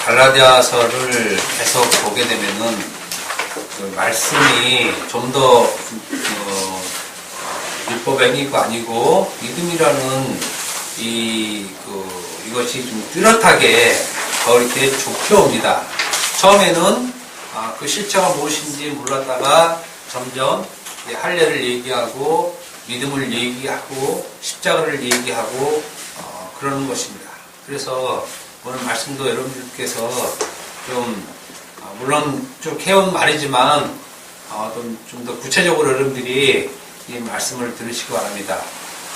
갈라디아서를 계속 보게 되면은 그 말씀이 좀 더 율법의 행위가 아니고 믿음이라는 이것이 좀 뚜렷하게 더 이렇게 좁혀옵니다. 처음에는 그 실체가 무엇인지 몰랐다가 점점 할례를 얘기하고 믿음을 얘기하고 십자가를 얘기하고 그러는 것입니다. 그래서 오늘 말씀도 여러분들께서 물론 쭉 해온 말이지만 좀 더 구체적으로 여러분들이 이 말씀을 들으시기 바랍니다.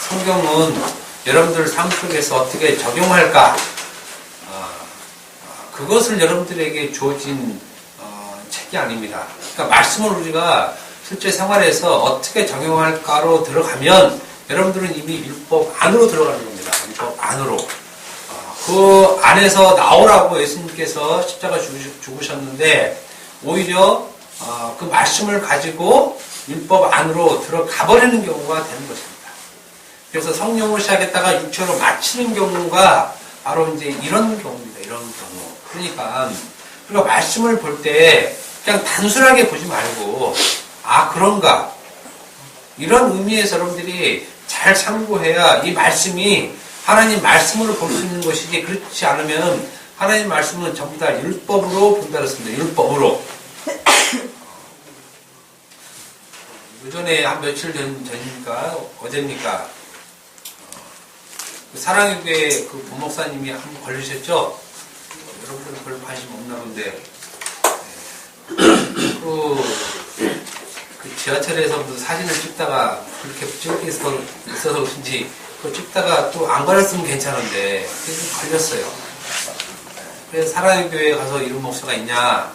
성경은 여러분들 삶 속에서 어떻게 적용할까? 그것을 여러분들에게 주어진 책이 아닙니다. 그러니까 말씀을 우리가 실제 생활에서 어떻게 적용할까로 들어가면 여러분들은 이미 율법 안으로 들어가는 겁니다. 율법 안으로. 그 안에서 나오라고 예수님께서 십자가 죽으셨는데 오히려 그 말씀을 가지고 율법 안으로 들어가 버리는 경우가 되는 것입니다. 그래서 성령으로 시작했다가 육체로 마치는 경우가 바로 이제 이런 경우입니다. 이런 경우. 그러니까 우리가 말씀을 볼 때 그냥 단순하게 보지 말고 그런가? 이런 의미에서 여러분들이 잘 참고해야 이 말씀이 하나님 말씀으로 볼 수 있는 것이지, 그렇지 않으면 하나님 말씀은 전부 다 율법으로 본다 그랬습니다. 율법으로. 예전에 한 며칠 전입니까? 어제입니까? 사랑의 교회 그 부목사님이 한번 걸리셨죠? 여러분들은 별로 관심 없나 본데. 그 지하철에서 무슨 사진을 찍다가 그렇게 찍게 있어서 그런지 그거 찍다가 또 안 걸렸으면 괜찮은데 그래서 걸렸어요. 그래서 사랑의 교회에 가서 이런 목사가 있냐?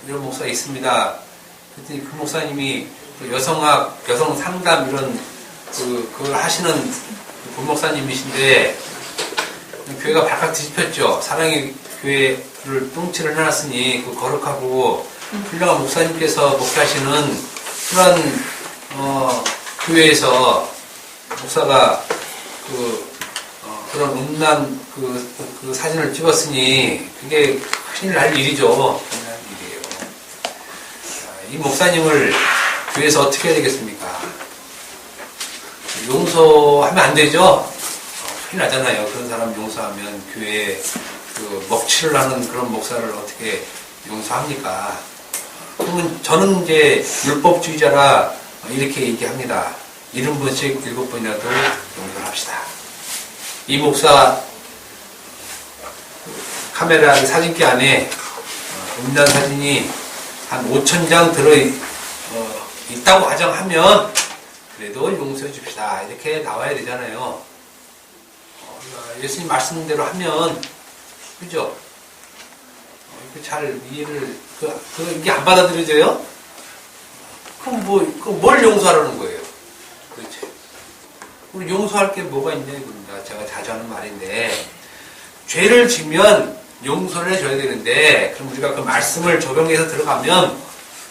이런 목사가 있습니다. 그랬더니 그 목사님이 여성학, 여성 상담 이런 그걸 하시는 그 목사님이신데 교회가 발칵 뒤집혔죠. 사랑의 교회를 똥칠을 해놨으니 그 거룩하고 훌륭한 목사님께서 목회하시는 그런 교회에서 목사가 그런 음란 그 사진을 찍었으니 그게 큰일 날 일이죠. 큰일 날 일이에요. 이 목사님을 교회에서 어떻게 해야 되겠습니까? 용서하면 안 되죠? 큰일 나잖아요. 그런 사람 용서하면 교회에 먹칠을 하는 그런 목사를 어떻게 용서합니까? 그러면 저는 이제 율법주의자라 이렇게 얘기합니다. 70번씩 7번이라도 용서를 합시다. 이 목사 카메라 사진기 안에 음란 사진이 한 5,000장 있다고 가정하면 그래도 용서해 줍시다. 이렇게 나와야 되잖아요. 예수님 말씀대로 하면, 그죠? 잘 이해를, 이게 안 받아들여져요? 그럼 뭘 용서하라는 거예요? 그렇죠. 우리 용서할 게 뭐가 있냐, 이겁니다. 제가 자주 하는 말인데, 죄를 지면 용서를 해줘야 되는데, 그럼 우리가 그 말씀을 적용해서 들어가면,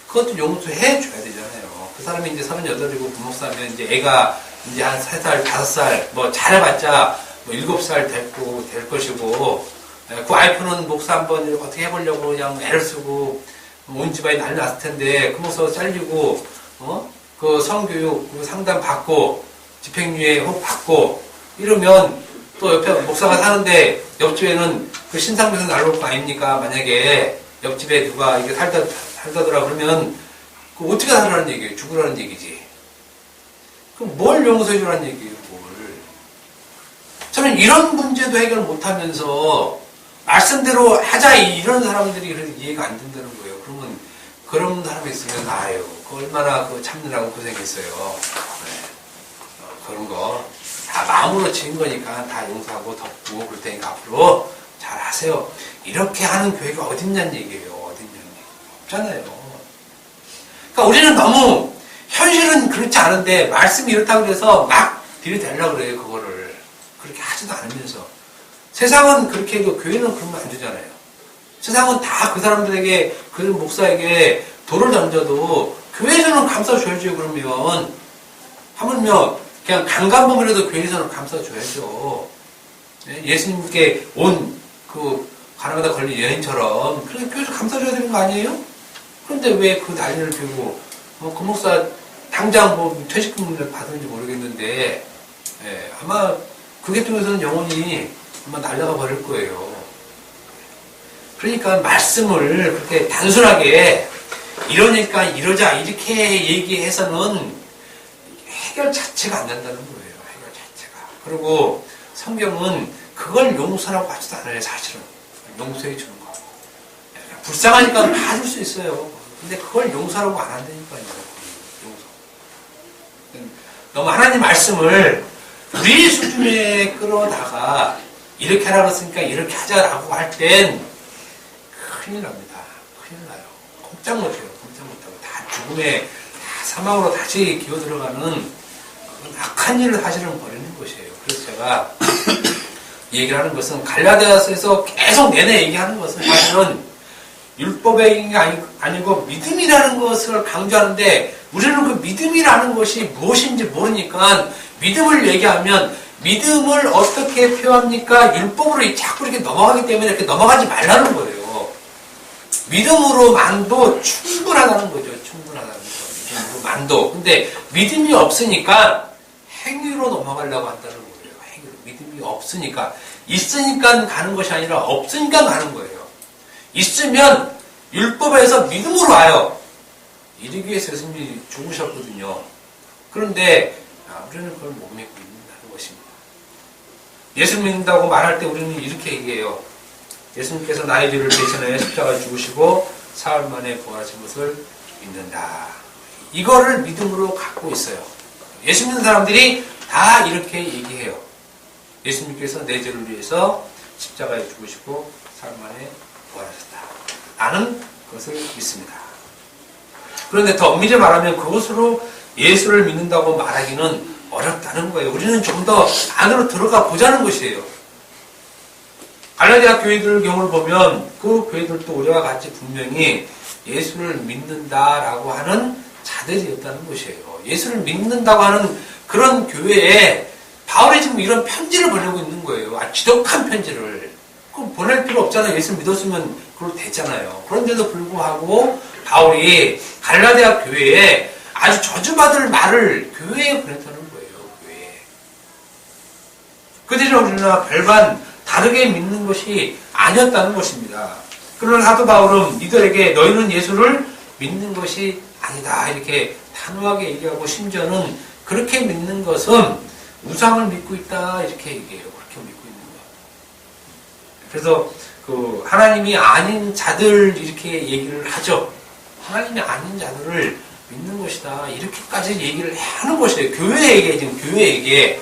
그것도 용서해 줘야 되잖아요. 그 사람이 이제 38이고 부목사면 이제 애가 이제 한 3살, 5살, 뭐 잘해봤자 뭐 7살 될 것이고, 그 와이프는 목사 한번 어떻게 해보려고 그냥 애를 쓰고, 온 집안이 난리 났을 텐데, 그 목사가 잘리고, 그 성교육, 그 상담 받고, 집행유예 혹 받고, 이러면 또 옆에 목사가 사는데, 옆집에는 그 신상병사 날아올 거 아닙니까? 만약에 옆집에 누가 이게 살다더라 그러면, 그 어떻게 살라는 얘기예요? 죽으라는 얘기지. 그럼 뭘 용서해 주라는 얘기예요, 뭘. 저는 이런 문제도 해결 못하면서 말씀대로 하자 이런 사람들이 그래도 이해가 안 된다는 거예요. 그러면 그런 사람이 있으면 그 얼마나 참느라고 고생했어요. 네. 그런 거 다 마음으로 지은 거니까 다 용서하고 덮고 그럴 테니까 앞으로 잘 하세요. 이렇게 하는 교회가 어딨냐는 얘기예요. 없잖아요. 그러니까 우리는 너무 현실은 그렇지 않은데 말씀이 이렇다고 해서 막 들이대려고 그래요. 그거를 그렇게 하지도 않으면서 세상은 그렇게 해도 교회는 그러면 안 되잖아요. 세상은 다 그 사람들에게 그 목사에게 돌을 던져도 교회에서는 감싸줘야죠. 그러면 하물며 그냥 강간범이라도 교회에서는 감싸줘야죠. 예수님께 온 그 가나마다 걸린 연인처럼 그렇게 교회에서 감싸줘야 되는 거 아니에요? 그런데 왜 그 난리를 피우고 그 목사 당장 뭐 퇴직금을 받은지 모르겠는데 아마 그게 통해서는 영혼이 아마 날아가 버릴 거예요. 그러니까 말씀을 그렇게 단순하게 이러니까 이러자 이렇게 얘기해서는 해결 자체가 안 된다는 거예요. 해결 자체가. 그리고 성경은 그걸 용서라고 하지도 않아요. 사실은 용서해 주는 거. 불쌍하니까 봐줄 수 있어요. 근데 그걸 용서라고 안 한다니까요. 용서. 너무 하나님 말씀을 우리 수준에 끌어다가 이렇게 하라고 했으니까 이렇게 하자라고 할 땐 큰일 납니다. 큰일 나요. 꼼짝 못해요. 꼼짝 못하고 다 죽음에 다 사망으로 다시 기어 들어가는 그런 악한 일을 사실은 벌이는 것이에요. 그래서 제가 얘기를 하는 것은 갈라디아서에서 계속 내내 얘기하는 것은 사실은 율법의 얘기가 아니고 믿음이라는 것을 강조하는데 우리는 그 믿음이라는 것이 무엇인지 모르니까 믿음을 얘기하면 믿음을 어떻게 표합니까? 율법으로 자꾸 이렇게 넘어가기 때문에 이렇게 넘어가지 말라는 거예요. 믿음으로만도 충분하다는 거죠. 충분하다는 거죠. 믿음으로만도. 근데 믿음이 없으니까 행위로 넘어가려고 한다는 거예요. 행위로. 믿음이 없으니까. 있으니까 가는 것이 아니라 없으니까 가는 거예요. 있으면 율법에서 믿음으로 와요. 이르기 위해서 예수님이 죽으셨거든요. 그런데 우리는 그걸 못 믿고 있는 것입니다. 예수 믿는다고 말할 때 우리는 이렇게 얘기해요. 예수님께서 나의 죄를 대신하여 십자가에 죽으시고 사흘 만에 부활하신 것을 믿는다. 이거를 믿음으로 갖고 있어요. 예수 믿는 사람들이 다 이렇게 얘기해요. 예수님께서 내 죄를 위해서 십자가에 죽으시고 사흘 만에 부활하셨다. 나는 그것을 믿습니다. 그런데 더 엄밀히 말하면 그것으로 예수를 믿는다고 말하기는 어렵다는 거예요. 우리는 좀 더 안으로 들어가 보자는 것이에요. 갈라디아 교회들 경우를 보면 그 교회들도 우리와 같이 분명히 예수를 믿는다라고 하는 자들이었다는 것이에요. 예수를 믿는다고 하는 그런 교회에 바울이 지금 이런 편지를 보내고 있는 거예요. 지독한 편지를. 그럼 보낼 필요 없잖아요. 예수 믿었으면 그걸로 됐잖아요. 그런데도 불구하고 바울이 갈라디아 교회에 아주 저주받을 말을 교회에 보냈다는 거예요. 교회에. 그들이 우리나 별반 다르게 믿는 것이 아니었다는 것입니다. 그러나 사도 바울은 이들에게 너희는 예수를 믿는 것이 아니다 이렇게 단호하게 얘기하고 심지어는 그렇게 믿는 것은 우상을 믿고 있다 이렇게 얘기해요. 그렇게 믿고 있는 것. 그래서 그 하나님이 아닌 자들 이렇게 얘기를 하죠. 하나님이 아닌 자들을 믿는 것이다 이렇게까지 얘기를 하는 것이에요. 교회에게 지금 교회에게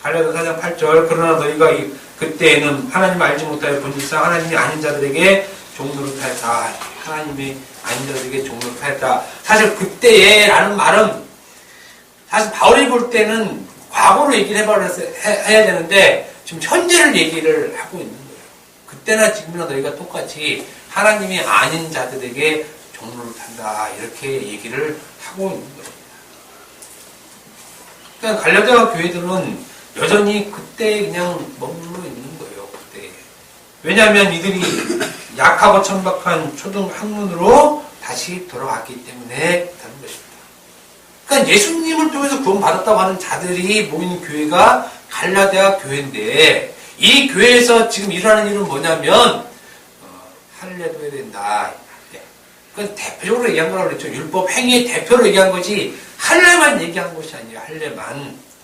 갈라디아 4장 8절 그러나 너희가 그때에는 하나님 알지 못하여 본질상 하나님이 아닌 자들에게 종노릇하였다. 하나님이 아닌 자들에게 종노릇하였다. 사실 그때에 라는 말은 사실 바울이 볼 때는 과거로 얘기를 해야 되는데 지금 현재를 얘기를 하고 있는 거예요. 그때나 지금이나 너희가 똑같이 하나님이 아닌 자들에게 종노릇한다 이렇게 얘기를 하고 있는 것입니다. 그러니까 갈라디아 교회들은 여전히 그때 그냥 머물러 있는 거예요. 그때. 왜냐하면 이들이 약하고 천박한 초등 학문으로 다시 돌아왔기 때문에 그렇다는 것입니다. 그러니까 예수님을 통해서 구원받았다고 하는 자들이 모인 교회가 갈라디아 교회인데 이 교회에서 지금 일어나는 일은 뭐냐면 할례도 해야 된다. 그건 대표적으로 얘기한 거라고 그랬죠. 율법 행위의 대표로 얘기한 거지 할례만 얘기한 것이 아니에요.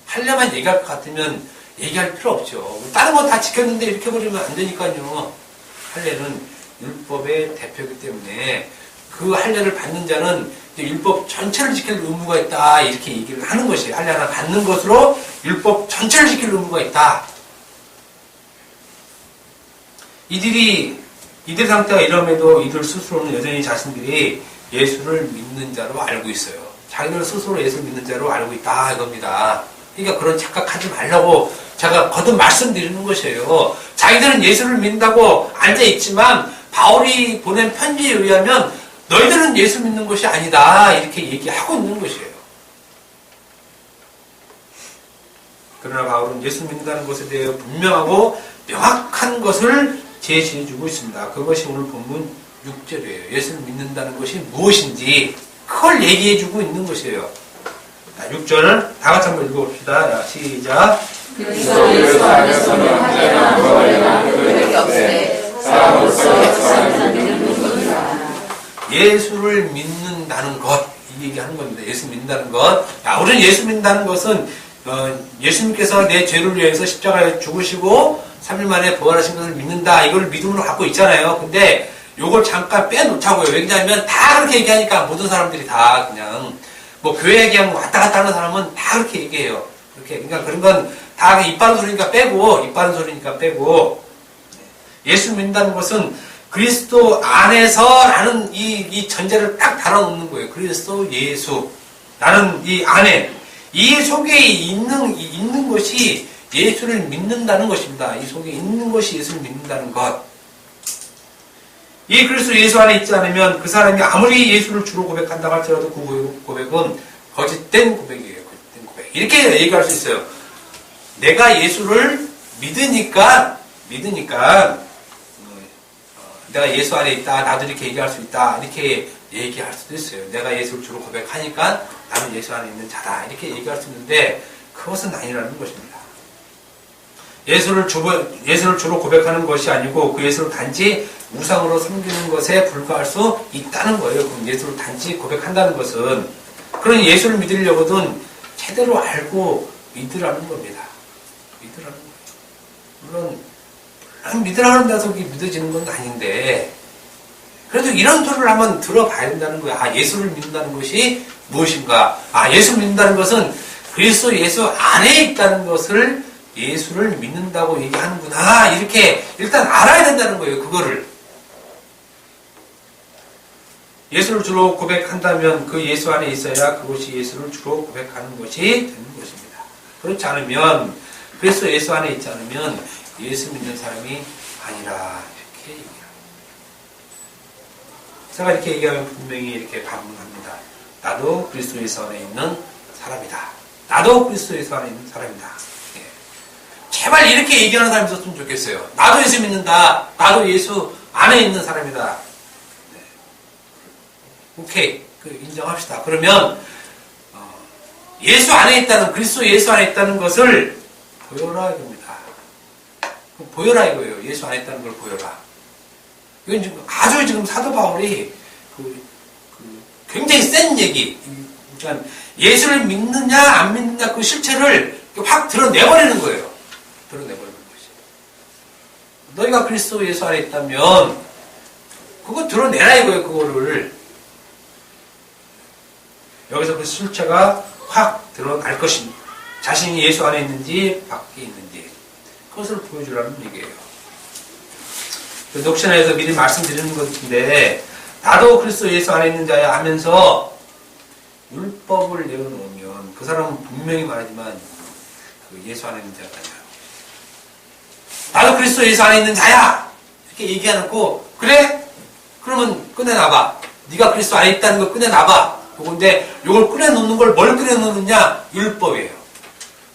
할례만 얘기할 것 같으면 얘기할 필요 없죠. 다른 거 다 지켰는데 이렇게 버리면 안 되니까요. 할례는 율법의 대표이기 때문에 그 할례를 받는 자는 율법 전체를 지킬 의무가 있다 이렇게 얘기를 하는 것이에요. 할례 하나 받는 것으로 율법 전체를 지킬 의무가 있다. 이들 상태가 이럼에도 이들 스스로는 여전히 자신들이 예수를 믿는 자로 알고 있어요. 자기들 스스로 예수를 믿는 자로 알고 있다 이겁니다. 그러니까 그런 착각하지 말라고 제가 거듭 말씀드리는 것이에요. 자기들은 예수를 믿는다고 앉아있지만 바울이 보낸 편지에 의하면 너희들은 예수 믿는 것이 아니다 이렇게 얘기하고 있는 것이에요. 그러나 바울은 예수 믿는다는 것에 대해 분명하고 명확한 것을 제시해주고 있습니다. 그것이 오늘 본문 6절이에요. 예수를 믿는다는 것이 무엇인지 그걸 얘기해주고 있는 것이에요. 자, 6절 다 같이 한번 읽어봅시다. 자, 시작. 그리스도 예수 안에서는 언제나 머리나 그릇이 없으되 사람으로서 역사하는 믿는 것이다. 예수를 믿는다는 것, 이 얘기하는 겁니다. 예수 믿는다는 것. 야, 우리는 예수 믿는다는 것은 예수님께서 내 죄를 위해서 십자가에 죽으시고 3일 만에 부활하신 것을 믿는다. 이걸 믿음으로 갖고 있잖아요. 근데 요걸 잠깐 빼놓자고요. 왜냐하면 다 그렇게 얘기하니까 모든 사람들이 다 그냥 뭐 교회 얘기하면 왔다 갔다 하는 사람은 다 그렇게 얘기해요. 그렇게 그러니까 그런 건 다 입 바른 소리니까 빼고 예수 믿는다는 것은 그리스도 안에서라는 이 전제를 딱 달아놓는 거예요. 그리스도 예수 나는 이 안에 이 속에 있는 것이 예수를 믿는다는 것입니다. 이 속에 있는 것이 예수를 믿는다는 것. 이 그리스도 예수 안에 있지 않으면 그 사람이 아무리 예수를 주로 고백한다고 할지라도 그 고백은 거짓된 고백이에요. 거짓된 고백. 이렇게 얘기할 수 있어요. 내가 예수를 믿으니까 내가 예수 안에 있다. 나도 이렇게 얘기할 수 있다. 이렇게 얘기할 수도 있어요. 내가 예수를 주로 고백하니까 나는 예수 안에 있는 자다. 이렇게 얘기할 수 있는데 그것은 아니라는 것입니다. 예수를 주로 고백하는 것이 아니고 그 예수를 단지 우상으로 섬기는 것에 불과할 수 있다는 거예요. 그럼 예수를 단지 고백한다는 것은 그런 예수를 믿으려거든 제대로 알고 믿으라는 겁니다. 믿으라는 거예요. 물론 믿으라고 한다고 믿어지는 건 아닌데 그래도 이런 소리를 한번 들어봐야 된다는 거예요. 아, 예수를 믿는다는 것이 무엇인가? 아, 예수 믿는다는 것은 그리스도 예수 안에 있다는 것을 예수를 믿는다고 얘기하는구나. 이렇게 일단 알아야 된다는 거예요. 그거를. 예수를 주로 고백한다면 그 예수 안에 있어야 그것이 예수를 주로 고백하는 것이 되는 것입니다. 그렇지 않으면 그리스도 예수 안에 있지 않으면 예수 믿는 사람이 아니라 이렇게 얘기합니다. 제가 이렇게 얘기하면 분명히 이렇게 반문합니다. 나도 그리스도 예수 안에 있는 사람이다. 나도 그리스도 예수 안에 있는 사람이다. 예. 제발 이렇게 얘기하는 사람이 있었으면 좋겠어요. 나도 예수 믿는다. 나도 예수 안에 있는 사람이다. 네. 오케이. 인정합시다. 그러면 예수 안에 있다는 그리스도 예수 안에 있다는 것을 보여라 이겁니다. 보여라 이거예요. 예수 안에 있다는 걸 보여라. 이건 지금 아주 지금 사도 바울이 굉장히 센 얘기. 그러니까 예수를 믿느냐 안 믿느냐 그 실체를 확 드러내버리는 거예요. 드러내버리는 것이. 너희가 그리스도 예수 안에 있다면 그거 드러내라 이거예요. 그거를. 여기서 그 실체가 확 드러날 것입니다. 자신이 예수 안에 있는지 밖에 있는지 그것을 보여주라는 얘기예요. 녹취나에서 미리 말씀드리는 것인데 나도 그리스도 예수 안에 있는 자야 하면서 율법을 내어놓으면 그 사람은 분명히 말하지만 그 예수 안에 있는 자가 아니야. 나도 그리스도 예수 안에 있는 자야 이렇게 얘기해놓고 그래? 그러면 꺼내놔봐. 네가 그리스도 안에 있다는 걸 꺼내놔봐. 근데 이걸 꺼내놓는 걸 뭘 꺼내놓느냐? 율법이에요.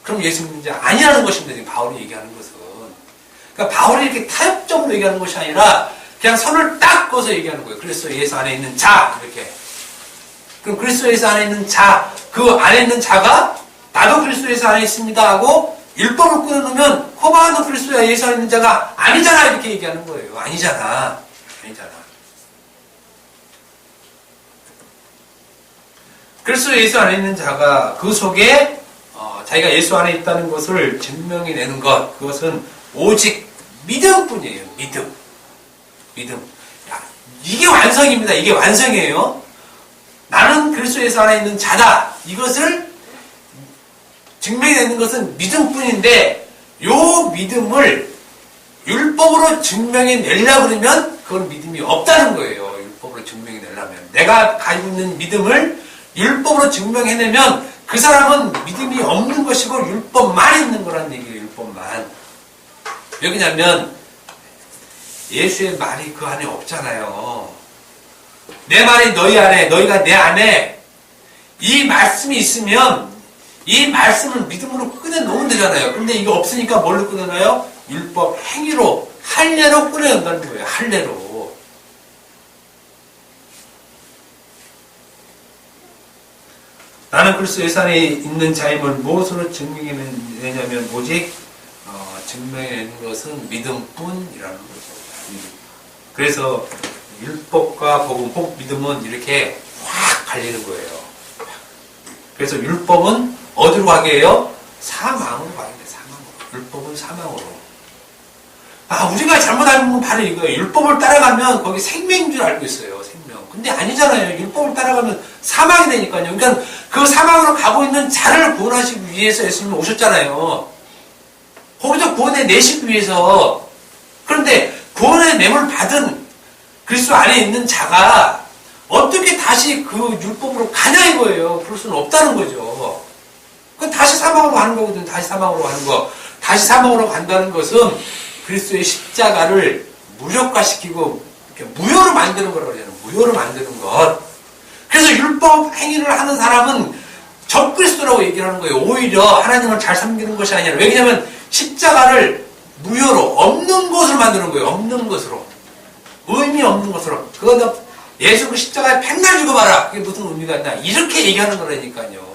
그럼 예수 믿는 자 아니라는 것입니다. 지금 바울이 얘기하는 것은. 그러니까 바울이 이렇게 타협적으로 얘기하는 것이 아니라 그냥 선을 딱 꺼서 얘기하는 거예요. 그리스도 예수 안에 있는 자 이렇게. 그럼 그리스도 예수 안에 있는 자, 그 안에 있는 자가 나도 그리스도 예수 안에 있습니다 하고 율법을 끊어놓으면 호바도 그리스도 예수 안에 있는 자가 아니잖아 이렇게 얘기하는 거예요. 아니잖아. 그리스도 예수 안에 있는 자가 그 속에 자기가 예수 안에 있다는 것을 증명해내는 것, 그것은 오직 믿음뿐이에요. 믿음. 야, 이게 완성입니다. 이게 완성이에요. 나는 그리스도 예수 안에 있는 자다. 이것을 증명해내는 것은 믿음뿐인데 요 믿음을 율법으로 증명해내려고 그러면 그건 믿음이 없다는 거예요. 율법으로 증명해내려면. 내가 가지고 있는 믿음을 율법으로 증명해내면 그 사람은 믿음이 없는 것이고 율법만 있는 거라는 얘기예요. 율법만. 왜 그러냐면 예수의 말이 그 안에 없잖아요. 내 말이 너희 안에, 너희가 내 안에 이 말씀이 있으면 이 말씀을 믿음으로 꺼내놓으면 되잖아요. 근데 이거 없으니까 뭘로 꺼내놔요? 율법 행위로 할례로 끌어낸다는 거예요. 할례로. 나는 그리스도 예수 안에 있는 자임을 무엇으로 증명해내냐면 오직 증명해내는 것은 믿음뿐이라는 거죠. 그래서 율법과 복음, 믿음은 이렇게 확 갈리는 거예요. 그래서 율법은 어디로 가게 해요? 사망으로 가게 돼요. 사망으로. 율법은 사망으로. 우리가 잘못 알고 있는 건 바로 이거예요. 율법을 따라가면 거기 생명인 줄 알고 있어요. 생명. 근데 아니잖아요. 율법을 따라가면 사망이 되니까요. 그러니까 그 사망으로 가고 있는 자를 구원하시기 위해서 예수님이 오셨잖아요. 거기서 구원해 내시기 위해서. 그런데 구원의 냄을 받은 그리스도 안에 있는 자가 어떻게 다시 그 율법으로 가냐 이거예요. 그럴 수는 없다는 거죠. 그건 다시 사망으로 가는 거거든요. 다시 사망으로 가는 거. 다시 사망으로 간다는 것은 그리스도의 십자가를 무력화시키고 이렇게 무효로 만드는 거라고 그러잖아요. 무효로 만드는 것. 그래서 율법 행위를 하는 사람은 적그리스도라고 얘기를 하는 거예요. 오히려 하나님을 잘 섬기는 것이 아니라. 왜냐하면 십자가를 무효로 없는 것으로 만드는 거예요. 없는 것으로. 의미 없는 것으로. 그건 예수 그 십자가에 백날 죽어봐라. 그게 무슨 의미가 있나. 이렇게 얘기하는 거라니까요.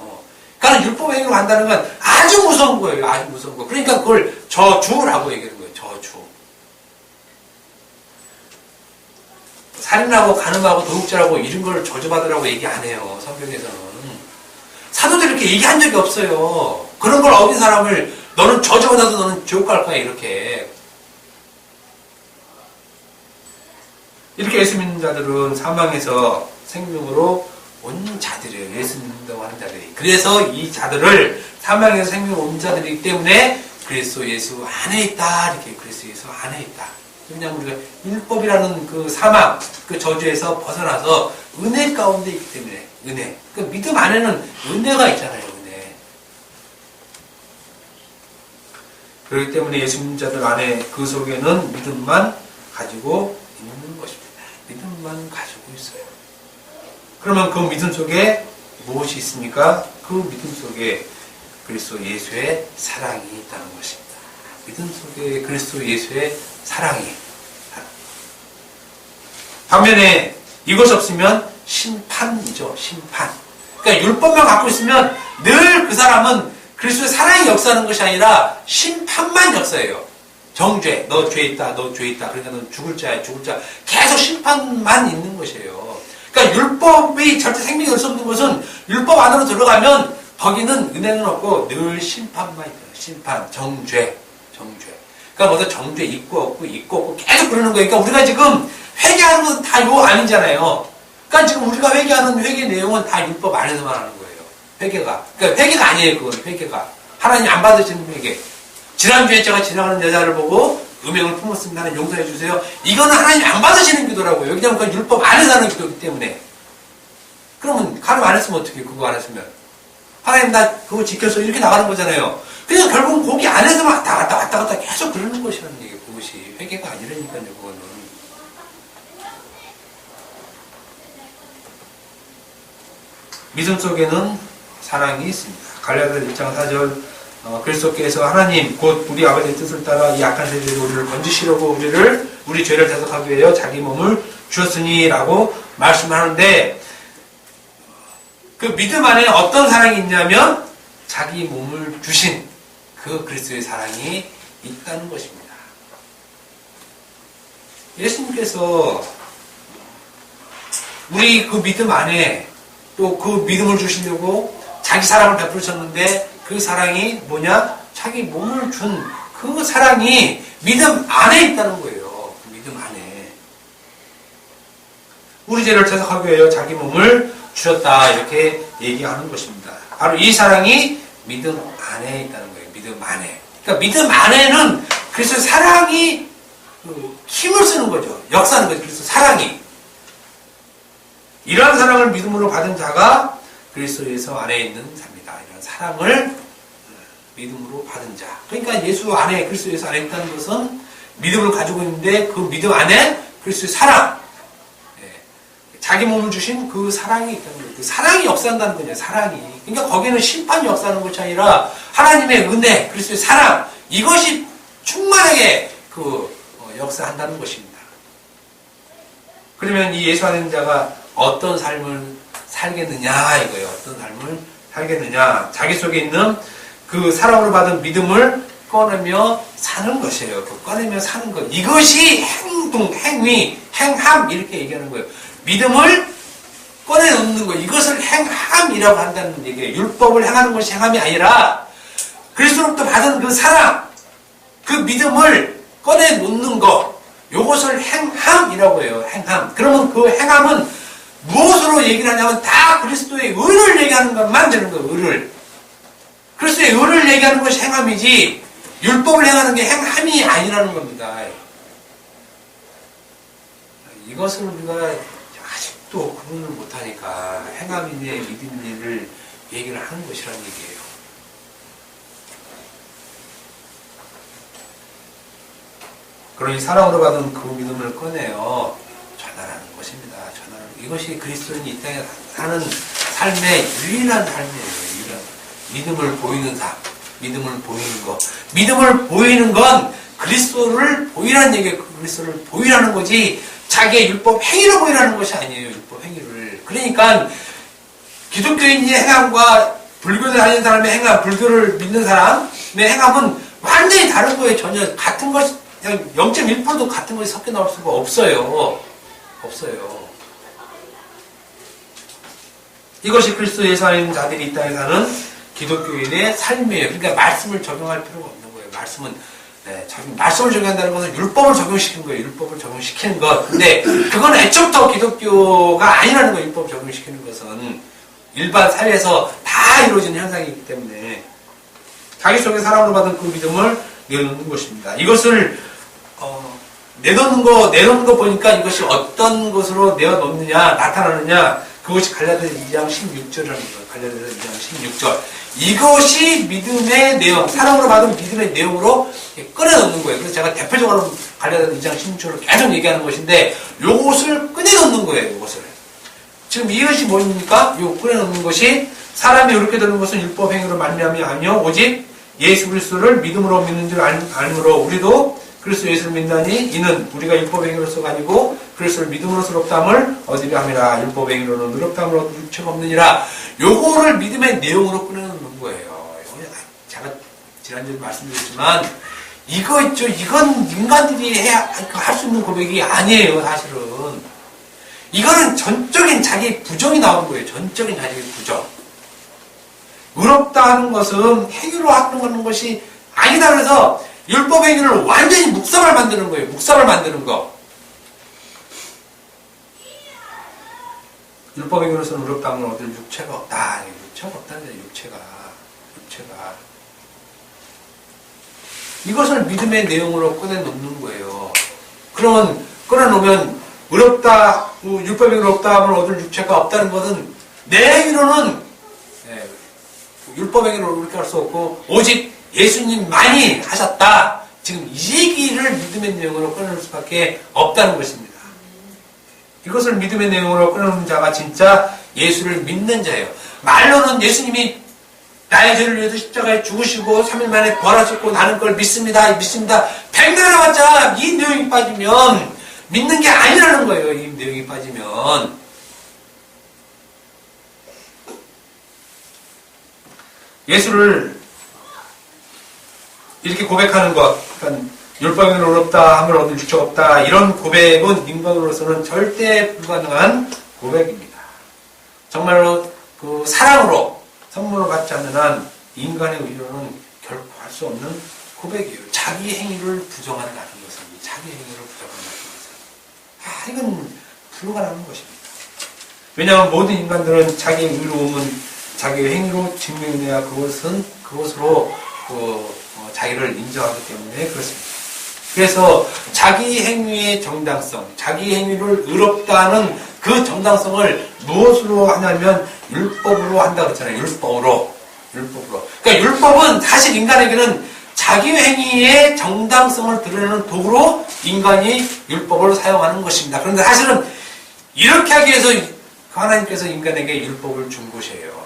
그러니까 율법 행위로 간다는 건 아주 무서운 거예요. 아주 무서운 거. 그러니까 그걸 저주라고 얘기하는 거예요. 저주. 살인하고 간음하고 도둑질하고 이런 걸 저주받으라고 얘기 안 해요. 성경에서는. 사도들이 이렇게 얘기한 적이 없어요. 그런 걸 어긴 사람을 너는 저주받아서 너는 지옥 갈 거야. 이렇게 예수 믿는 자들은 사망에서 생명으로 온 자들이에요. 예수 믿는다고 하는 자들이. 그래서 이 자들을 사망에서 생명으로 온 자들이기 때문에 그리스도 예수 안에 있다. 이렇게 그리스도 예수 안에 있다. 왜냐하면 우리가 율법이라는 그 사망, 그 저주에서 벗어나서 은혜 가운데 있기 때문에 은혜. 그 믿음 안에는 은혜가 있잖아요. 은혜. 그렇기 때문에 예수 믿는 자들 안에 그 속에는 믿음만 가지고 있는 것입니다. 믿음만 가지고 있어요. 그러면 그 믿음 속에 무엇이 있습니까? 그 믿음 속에 그리스도 예수의 사랑이 있다는 것입니다. 믿음 속에 그리스도 예수의 사랑이. 반면에 이것이 없으면 심판이죠. 심판. 그러니까 율법만 갖고 있으면 늘 그 사람은 그리스도의 사랑이 역사하는 것이 아니라 심판만 역사해요. 정죄, 너 죄 있다, 너 죄 있다. 그러니까 너 죽을 자야, 죽을 자. 계속 심판만 있는 것이에요. 그러니까 율법이 절대 생명이 될 수 없는 것은 율법 안으로 들어가면 거기는 은혜는 없고 늘 심판만 있어요. 심판, 정죄. 그러니까 뭐든 정죄 있고 없고 계속 그러는 거예요. 그러니까 우리가 지금 회개하는 건 다 요 안이잖아요. 그러니까 지금 우리가 회개하는 회개 내용은 다 율법 안에서만 하는 거예요. 회개가. 그러니까 회개가 아니에요. 그건 회개가. 하나님 안 받으시는 회개. 지난주에 제가 지나가는 여자를 보고 음행을 품었습니다. 하나님 용서해 주세요. 이거는 하나님 안 받으시는 기도라고요. 왜냐하면 그 율법 안에서 하는 기도이기 때문에. 그러면 하나님 안 했으면 어떻게 그거 안 했으면. 하나님 나 그거 지켜서 이렇게 나가는 거잖아요. 그래서 결국은 거기 안에서만 왔다 갔다 계속 그러는 것이라는 얘기예요. 그것이 회개가 아니라니까요. 그거는. 믿음 속에는 사랑이 있습니다. 갈라디아서 1장 4절 그리스도께서 하나님 곧 우리 아버지의 뜻을 따라 이 악한 세대로 우리를 건지시려고 우리 죄를 대속하기 위하여 자기 몸을 주었으니 라고 말씀하는데 그 믿음 안에 어떤 사랑이 있냐면 자기 몸을 주신 그 그리스도의 사랑이 있다는 것입니다. 예수님께서 우리 그 믿음 안에 또 그 믿음을 주시려고 자기 사랑을 베푸셨는데 그 사랑이 뭐냐? 자기 몸을 준 그 사랑이 믿음 안에 있다는 거예요. 그 믿음 안에. 우리 죄를 대속하기 위하여 자기 몸을 주셨다. 이렇게 얘기하는 것입니다. 바로 이 사랑이 믿음 안에 있다는 거예요. 믿음 안에. 그러니까 믿음 안에는 그래서 사랑이 힘을 쓰는 거죠. 역사하는 거죠. 그래서 사랑이. 이러한 사랑을 믿음으로 받은 자가 그리스도에서 안에 있는 자입니다. 이런 사랑을 믿음으로 받은 자. 그러니까 예수 안에 그리스도에서 안에 있다는 것은 믿음을 가지고 있는데 그 믿음 안에 그리스도의 사랑, 자기 몸을 주신 그 사랑이 있다는 거예요. 그 사랑이 역사한다는 거죠. 사랑이. 그러니까 거기는 심판이 역사하는 것이 아니라 하나님의 은혜, 그리스도의 사랑 이것이 충만하게 역사한다는 것입니다. 그러면 이 예수 안에 있는 자가 어떤 삶을 살겠느냐 이거예요. 어떤 삶을 살겠느냐. 자기 속에 있는 그 사랑으로 받은 믿음을 꺼내며 사는 것이에요. 그 꺼내며 사는 것. 이것이 행동, 행위, 행함 이렇게 얘기하는 거예요. 믿음을 꺼내놓는 거. 이것을 행함이라고 한다는 얘기예요. 율법을 행하는 것이 행함이 아니라 그리스도로부터 받은 그 사랑, 그 믿음을 꺼내놓는 것. 이것을 행함이라고 해요. 행함. 그러면 그 행함은 무엇으로 얘기를 하냐면 다 그리스도의 의를 얘기하는 것만 되는 거예요. 의를. 그리스도의 의를 얘기하는 것이 행함이지 율법을 행하는 게 행함이 아니라는 겁니다. 이것을 우리가 아직도 구분을 못하니까 행함이냐 믿음이냐를 얘기를 하는 것이라는 얘기예요. 그러니 사랑으로 받은 그 믿음을 꺼내어 전하라는 것입니다. 이것이 그리스도인이 이 땅에 사는 삶의 유일한 삶이에요. 믿음을 보이는 삶, 믿음을 보이는 것. 믿음을 보이는 건 그리스도를 보이라는 얘기예요. 그리스도를 보이라는 거지 자기의 율법 행위로 보이라는 것이 아니에요. 율법 행위를. 그러니까 기독교인의 행함과 불교를 다니는 사람의 행함, 불교를 믿는 사람의 행함은 완전히 다른 거예요. 전혀 같은 것이 그냥 0.1%도 같은 것이 섞여 나올 수가 없어요. 없어요. 이것이 그리스도 예수 안에 있는 자들이 이 땅에 사는 기독교인의 삶이에요. 그러니까 말씀을 적용할 필요가 없는 거예요. 말씀을 적용한다는 것은 율법을 적용시키는 거예요. 율법을 적용시키는 것. 근데 그건 애초부터 기독교가 아니라는 거예요. 율법을 적용시키는 것은 일반 사회에서 다 이루어지는 현상이기 때문에 자기 속에 사랑으로 받은 그 믿음을 내놓는 것입니다. 이것을 내놓는 거 보니까 이것이 어떤 것으로 내어놓느냐 나타나느냐 그것이 갈라디아서 2장 16절이라는 거예요. 갈라디아서 2장 16절. 이것이 믿음의 내용, 사랑으로 받은 믿음의 내용으로 꺼내놓는 거예요. 그래서 제가 대표적으로 갈라디아서 2장 16절을 계속 얘기하는 것인데 요것을 꺼내놓는 거예요. 요것을. 지금 이것이 뭡니까? 요 꺼내놓는 것이 사람이 이렇게 되는 것은 율법 행위로 말미암이 아니요 오직 예수 그리스도를 믿음으로 믿는 줄 알므로 우리도 그리스도 예수를 믿나니 이는 우리가 율법 행위로서가 아니고 그리스도를 믿음으로써 의롭다함을 얻으려 함이라. 율법 행위로는 의롭다함을 얻을 육체가 없느니라. 요거를 믿음의 내용으로 꺼내놓는 거예요. 제가 지난주에 말씀드렸지만 이거 있죠. 이건 인간들이 할 수 있는 고백이 아니에요. 사실은 이거는 전적인 자기 부정이 나온 거예요. 전적인 자기 부정. 의롭다 하는 것은 행위로 하는 것이 아니다. 그래서 율법 행위를 완전히 묵살을 만드는 거예요. 묵살을 만드는 거. 율법 행위로서는 의롭다함을 얻을 육체가 없다. 육체가 없다는 거예요. 육체가. 이것을 믿음의 내용으로 꺼내놓는 거예요. 그러면 꺼내놓으면 의롭다, 율법 행위로 의롭다함을 얻을 육체가 없다는 것은 내 행위로는 율법 행위로 그렇게 할 수 없고 오직 예수님만이 하셨다. 지금 이 얘기를 믿음의 내용으로 꺼내놓을 수밖에 없다는 것입니다. 이것을 믿음의 내용으로 꺼내놓는 자가 진짜 예수를 믿는 자예요. 말로는 예수님이 나의 죄를 위해서 십자가에 죽으시고 3일 만에 부활하셨고 나는 그걸 믿습니다. 100년 해봤자 이 내용이 빠지면 믿는 게 아니라는 거예요. 이 내용이 빠지면. 예수를 이렇게 고백하는 것, 그러니까 율법은 어렵다, 함을 얻을 육체가 없다, 이런 고백은 인간으로서는 절대 불가능한 고백입니다. 정말로 그 사랑으로 선물을 받지 않는 한 인간의 의로는 결코 할 수 없는 고백이에요. 자기 행위를 부정한다는 것은, 자기 행위를 부정한다는 것은, 이건 불가능한 것입니다. 왜냐하면 모든 인간들은 자기의 의로움은 자기의 행위로 증명해야 그것으로 자기를 인정하기 때문에 그렇습니다. 그래서 자기 행위의 정당성, 자기 행위를 의롭다는 그 정당성을 무엇으로 하냐면 율법으로 한다 그랬잖아요. 율법으로. 그러니까 율법은 사실 인간에게는 자기 행위의 정당성을 드러내는 도구로 인간이 율법을 사용하는 것입니다. 그런데 사실은 이렇게 하기 위해서 하나님께서 인간에게 율법을 준 것이에요.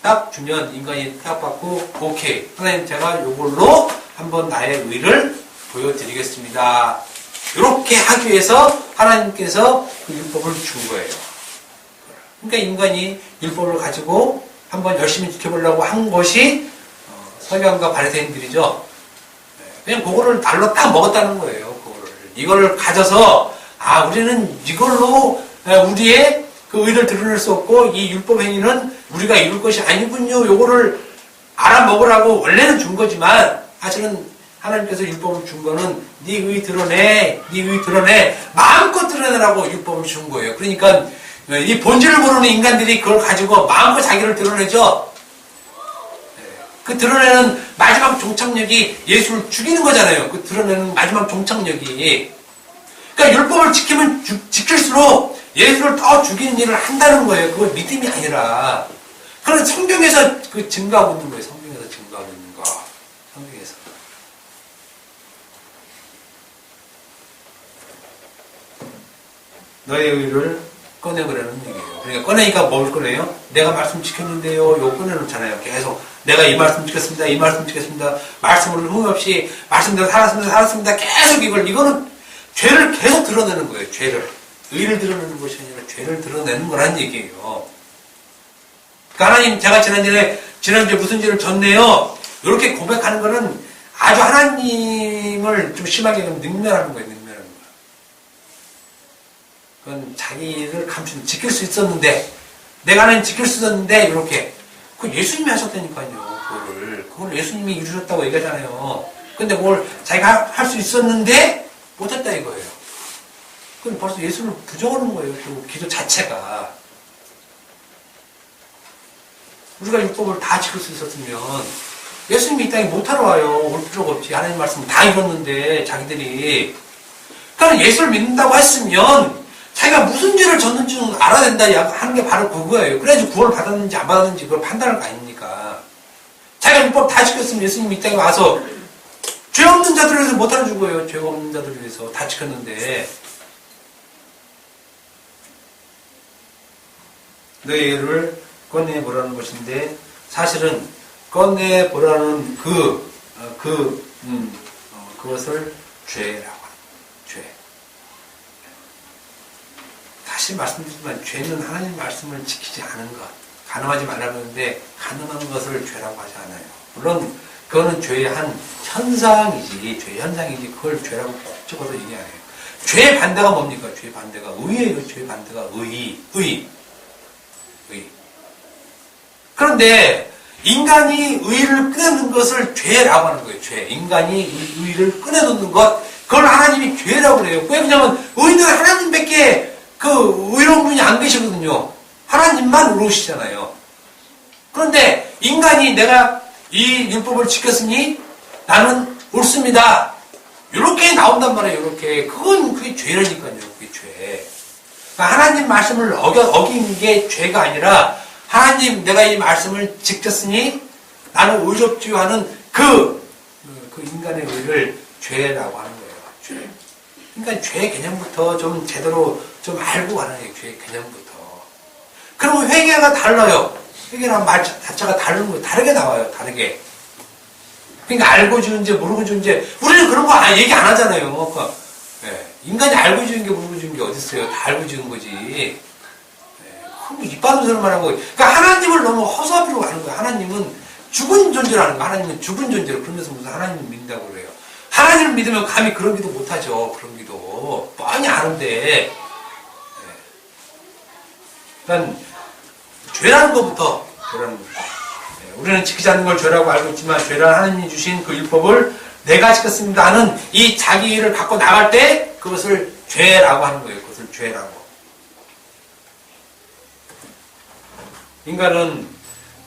딱 주면 인간이 딱 받고 오케이 하나님 제가 이걸로 한번 나의 의를 보여드리겠습니다. 이렇게 하기 위해서 하나님께서 그 율법을 준 거예요. 그러니까 인간이 율법을 가지고 한번 열심히 지켜보려고 한 것이 서기관과 바리새인들이죠. 그냥 그거를 날로 딱 먹었다는 거예요. 이거를 가져서 우리는 이걸로 우리의 그 의를 드러낼 수 없고 이 율법 행위는 우리가 이룰 것이 아니군요. 요거를 알아먹으라고 원래는 준 거지만 사실은 하나님께서 율법을 준 거는 네 의 드러내, 네 의 드러내, 마음껏 드러내라고 율법을 준 거예요. 그러니까 이 본질을 모르는 인간들이 그걸 가지고 마음껏 자기를 드러내죠. 그 드러내는 마지막 종착역이 예수를 죽이는 거잖아요. 그 드러내는 마지막 종착역이. 그러니까 율법을 지키면 지킬수록 예수를 더 죽이는 일을 한다는 거예요. 그건 믿음이 아니라. 그런 성경에서 그 증거하고 있는 거예요. 성경에서 증거하고 있는 거. 성경에서. 너의 의를 꺼내보라는 얘기예요. 그러니까 꺼내니까 뭘 꺼내요? 내가 말씀 지켰는데요. 이거 꺼내놓잖아요. 계속 내가 이 말씀 지켰습니다. 이 말씀 지켰습니다. 말씀을 흠없이 말씀대로 살았습니다. 계속 이거는 죄를 계속 드러내는 거예요. 죄를. 의를 드러내는 것이 아니라 죄를 드러내는 거란 얘기예요. 그러니까 하나님, 제가 지난주에 무슨 죄를 졌네요. 이렇게 고백하는 거는 아주 하나님을 좀 심하게 능멸하는 거예요. 능멸하는 거예요. 그건 자기를 지킬 수 있었는데, 내가 하나님 지킬 수 있었는데, 이렇게. 그건 예수님이 하셨다니까요. 그걸 예수님이 이루셨다고 얘기하잖아요. 근데 그걸 자기가 할 수 있었는데, 못했다 이거예요. 그럼 벌써 예수를 부정하는 거예요. 그 기도 자체가. 우리가 율법을 다 지킬 수 있었으면 예수님이 이 땅에 못하러 와요. 올 필요가 없지. 하나님 말씀 다 읽었는데 자기들이. 그러니까 예수를 믿는다고 했으면 자기가 무슨 죄를 졌는지는 알아야 된다 하는 게 바로 그거예요. 그래야지 구원을 받았는지 안 받았는지 그걸 판단할 거 아닙니까. 자기가 율법 다 지켰으면 예수님이 이 땅에 와서 죄 없는 자들을 위해서 못하는 죽어요. 죄가 없는 자들을 위해서 다 지켰는데. 너의 의를 꺼내보라는 것인데, 사실은 꺼내보라는 그것을 죄라고 합니다. 죄. 다시 말씀드리지만, 죄는 하나님 말씀을 지키지 않은 것. 간음하지 말라고 하는데, 간음한 것을 죄라고 하지 않아요. 물론, 그거는 죄의 한 현상이지, 죄의 현상이지, 그걸 죄라고 꼭 적어서 얘기 안 해요. 죄의 반대가 뭡니까? 죄의 반대가 의예요. 죄의 반대가 의. 그런데, 인간이 의를 꺼내는 것을 죄라고 하는 거예요, 죄. 인간이 의를 꺼내놓는 것, 그걸 하나님이 죄라고 그래요. 왜 그러냐면, 의는 하나님밖에 그 의로운 분이 안 계시거든요. 하나님만 의로우시잖아요. 그런데, 인간이 내가 이 율법을 지켰으니 나는 옳습니다. 이렇게 나온단 말이에요. 이렇게. 그게 죄라니까요. 그게 죄. 그러니까 하나님 말씀을 어긴 게 죄가 아니라 하나님 내가 이 말씀을 지켰으니 나는 의롭지요 하는 그 인간의 의를 죄라고 하는 거예요. 죄. 그러니까 죄 개념부터 좀 제대로 좀 알고 가는 거예요. 죄 개념부터. 그러면 회개가 달라요. 회개란 말 자체가 다른 거예요. 다르게 나와요. 다르게. 그러니까 알고 주는 죄, 모르고 주는 죄. 우리는 그런 거 얘기 안 하잖아요. 그러니까, 인간이 알고 주는 게 모르고 주는 게 어디 있어요. 다 알고 주는 거지. 그럼 입 바른 소리만 하는 거예요. 그러니까 하나님을 너무 허수아비로 하는 거예요. 하나님은 죽은 존재라는 거예요. 하나님은 죽은 존재로. 그러면서 무슨 하나님을 믿는다고 그래요. 하나님을 믿으면 감히 그런 기도 못하죠. 그런 기도. 뻔히 아는데. 그러니까 죄라는 것부터, 우리는 지키지 않는 걸 죄라고 알고 있지만, 죄란 하나님이 주신 그 율법을 내가 지켰습니다 하는 이 자기를 갖고 나갈 때, 그것을 죄라고 하는 거예요. 그것을 죄라고. 인간은